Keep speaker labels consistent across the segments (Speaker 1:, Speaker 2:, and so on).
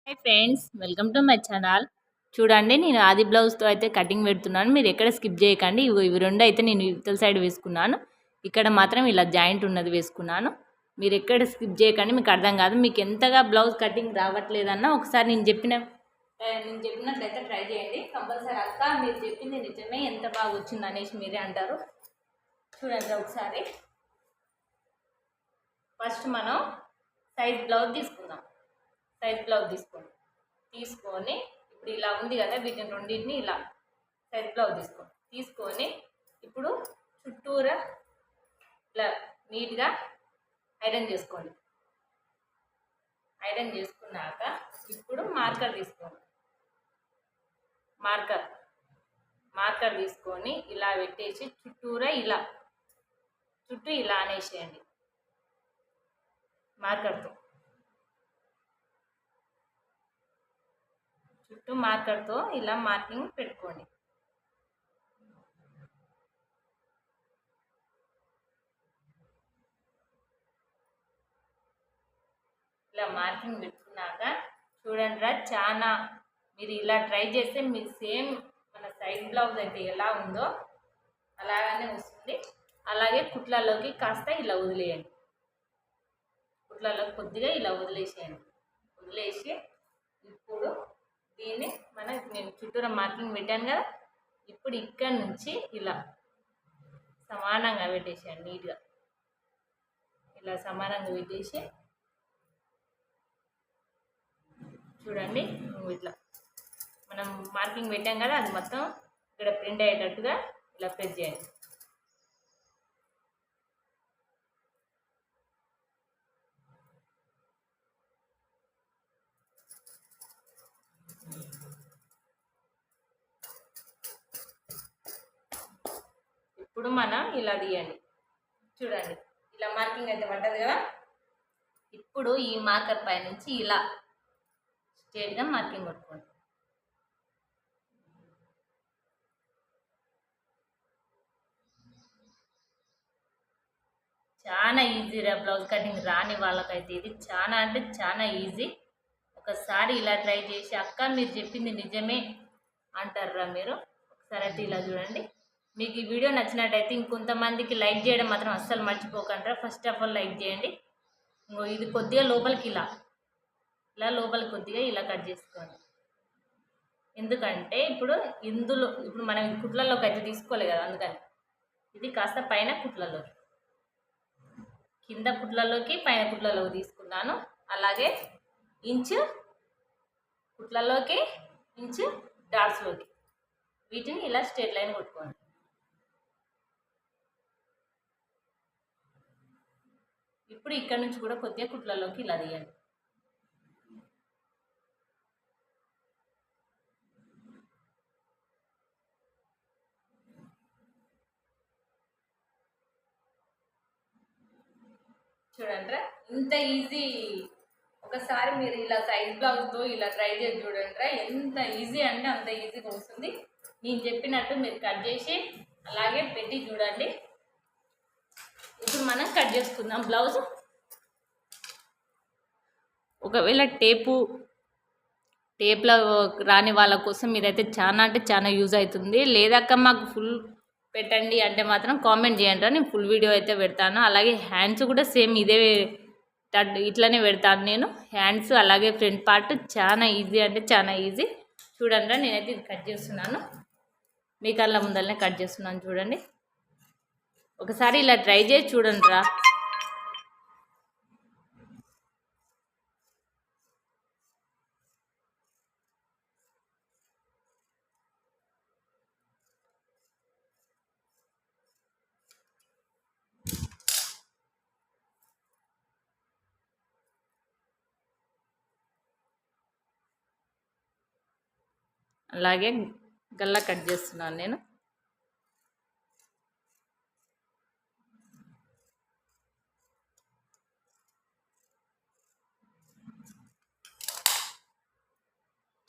Speaker 1: Hi friends, welcome to my channel. చూడండి, నేను ఆది బ్లౌజ్తో అయితే కటింగ్ పెడుతున్నాను. మీరు ఎక్కడ స్కిప్ చేయకండి. ఇవి రెండు అయితే నేను ఇవతల సైడ్ వేసుకున్నాను. ఇక్కడ మాత్రం ఇలా జాయింట్ ఉన్నది వేసుకున్నాను. మీరు ఎక్కడ స్కిప్ చేయకండి, మీకు అర్థం కాదు. మీకు ఎంతగా బ్లౌజ్ కటింగ్ రావట్లేదన్నా ఒకసారి నేను చెప్పినట్లయితే ట్రై చేయండి. కంపల్సరీ అక్క మీరు చెప్పింది నిజమే, ఎంత బాగా వచ్చింది అనేసి మీరే అంటారు. చూడండి ఒకసారి. ఫస్ట్ మనం సైజ్ బ్లౌజ్ తీసుకుందాం. సైజ్ బ్లౌజ్ తీసుకొని ఇప్పుడు ఇలా ఉంది కదా, వీటిని రెండింటిని ఇలా సైజ్ బ్లౌజ్ తీసుకొని ఇప్పుడు చుట్టూరా ఇలా నీట్గా ఐరన్ చేసుకోండి. ఐరన్ చేసుకున్నాక ఇప్పుడు మార్కర్ తీసుకోండి. మార్కర్ తీసుకొని ఇలా పెట్టేసి చుట్టూ ఇలా అనేసేయండి మార్కర్తో. చుట్టూ మార్కర్తో ఇలా మార్కింగ్ పెట్టుకోండి. ఇలా మార్కింగ్ పెట్టుకున్నాక చూడండి చాలా మీరు ఇలా ట్రై చేస్తే మీకు సేమ్ మన సైడ్ బ్లౌజ్ అయితే ఎలా ఉందో అలాగనే వస్తుంది. అలాగే కుట్లలోకి కాస్త ఇలా వదిలేయండి. కుట్లలోకి కొద్దిగా ఇలా వదిలేసి ఇప్పుడు దీన్ని నేను చుట్టూరా మార్కింగ్ పెట్టాను కదా, ఇప్పుడు ఇక్కడ నుంచి ఇలా సమానంగా పెట్టేసేయండి. నీట్గా ఇలా సమానంగా పెట్టేసి చూడండి, ఇట్లా మనం మార్కింగ్ పెట్టాం కదా, అది మొత్తం ఇక్కడ ప్రింట్ అయ్యేటట్టుగా ఇలా ప్రెస్ చేయండి. ఇప్పుడు మనం ఇలా తీయండి. చూడండి, ఇలా మార్కింగ్ అయితే పడ్డది కదా. ఇప్పుడు ఈ మార్కర్ పై నుంచి ఇలా స్ట్రేట్గా మార్కింగ్ కొట్టుకోండి. చాలా ఈజీరా బ్లౌజ్ కటింగ్ రాని వాళ్ళకైతే ఇది చాలా అంటే చాలా ఈజీ. ఒకసారి ఇలా ట్రై చేసి అక్క మీరు చెప్పింది నిజమే అంటారా మీరు. ఒకసారి అయితే ఇలా చూడండి. మీకు ఈ వీడియో నచ్చినట్టయితే ఇంకొంతమందికి లైక్ చేయడం మాత్రం అస్సలు మర్చిపోకండి. ఫస్ట్ ఆఫ్ ఆల్ లైక్ చేయండి. ఇది కొద్దిగా లోపలికి ఇలా లోపలికి కొద్దిగా ఇలా కట్ చేసుకోండి. ఎందుకంటే ఇప్పుడు మనం కుట్లలోకి అయితే తీసుకోలేదు కదా, అందుకని ఇది కాస్త పైన కుట్లలోకి, కింద కుట్లలోకి పైన కుట్లలోకి తీసుకున్నాను. అలాగే ఇంచు కుట్లలోకి, ఇంచు డాట్స్లోకి, వీటిని ఇలా స్ట్రేట్ లైన్ కొట్టుకోండి. ఇప్పుడు ఇక్కడ నుంచి కూడా కొద్దిగా కుట్లలోకి ఇలా తీయండి. చూడండి, ఇంత ఈజీ. ఒకసారి మీరు ఇలా సైజ్ బ్లౌజ్తో ఇలా ట్రై చేసి చూడండి. ఎంత ఈజీ అంటే అంత ఈజీగా వస్తుంది. నేను చెప్పినట్టు మీరు కట్ చేసి అలాగే పెట్టి చూడండి. ఇప్పుడు మనం కట్ చేసుకుందాం బ్లౌజ్. ఒకవేళ టేప్లో రాని వాళ్ళ కోసం ఇదైతే చాలా అంటే చాలా యూజ్ అవుతుంది. లేదక్క మాకు ఫుల్ పెట్టండి అంటే మాత్రం కామెంట్ చేయండి, నేను ఫుల్ వీడియో అయితే పెడతాను. అలాగే హ్యాండ్స్ కూడా సేమ్ ఇట్లనే పెడతాను నేను. హ్యాండ్స్ అలాగే ఫ్రంట్ పార్ట్ చాలా ఈజీ అంటే చాలా ఈజీ. చూడండి, నేనైతే ఇది కట్ చేస్తున్నాను. మీ కళ్ళ ముందరనే కట్ చేస్తున్నాను. చూడండి, ఒకసారి ఇలా ట్రై చేసి చూడండి రా. అలాగే గల్లా కట్ చేస్తున్నాను నేను.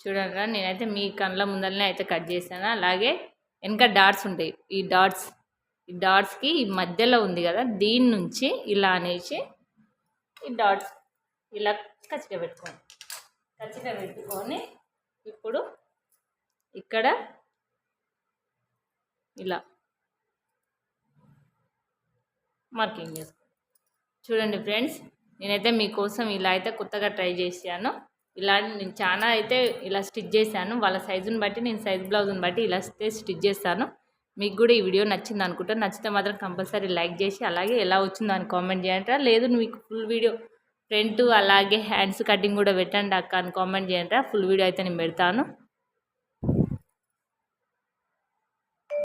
Speaker 1: చూడండి, నేనైతే మీ కళ్ళ ముందరనే అయితే కట్ చేశాను. అలాగే వెనక డాట్స్ ఉంటాయి. ఈ డాట్స్కి ఈ మధ్యలో ఉంది కదా, దీని నుంచి ఇలా అనేసి ఈ డాట్స్ ఇలా కచ్చిగా పెట్టుకోండి. ఖచ్చితంగా పెట్టుకొని ఇప్పుడు ఇక్కడ ఇలా మార్కింగ్ చేసుకోండి. చూడండి ఫ్రెండ్స్, నేనైతే మీకోసం ఇలా అయితే కొత్తగా ట్రై చేశాను. ఇలా నేను చాలా అయితే ఇలా స్టిచ్ చేశాను. వాళ్ళ సైజుని బట్టి నేను సైజ్ బ్లౌజ్ని బట్టి ఇలా స్టిచ్ చేస్తాను. మీకు కూడా ఈ వీడియో నచ్చింది అనుకుంటా. నచ్చితే మాత్రం కంపల్సరీ లైక్ చేసి అలాగే ఎలా వచ్చిందో అని కామెంట్ చేయండి. లేదు మీకు ఫుల్ వీడియో ఫ్రంట్ అలాగే హ్యాండ్స్ కటింగ్ కూడా పెట్టండి అక్క అని కామెంట్ చేయండి. ఫుల్ వీడియో అయితే నేను పెడతాను.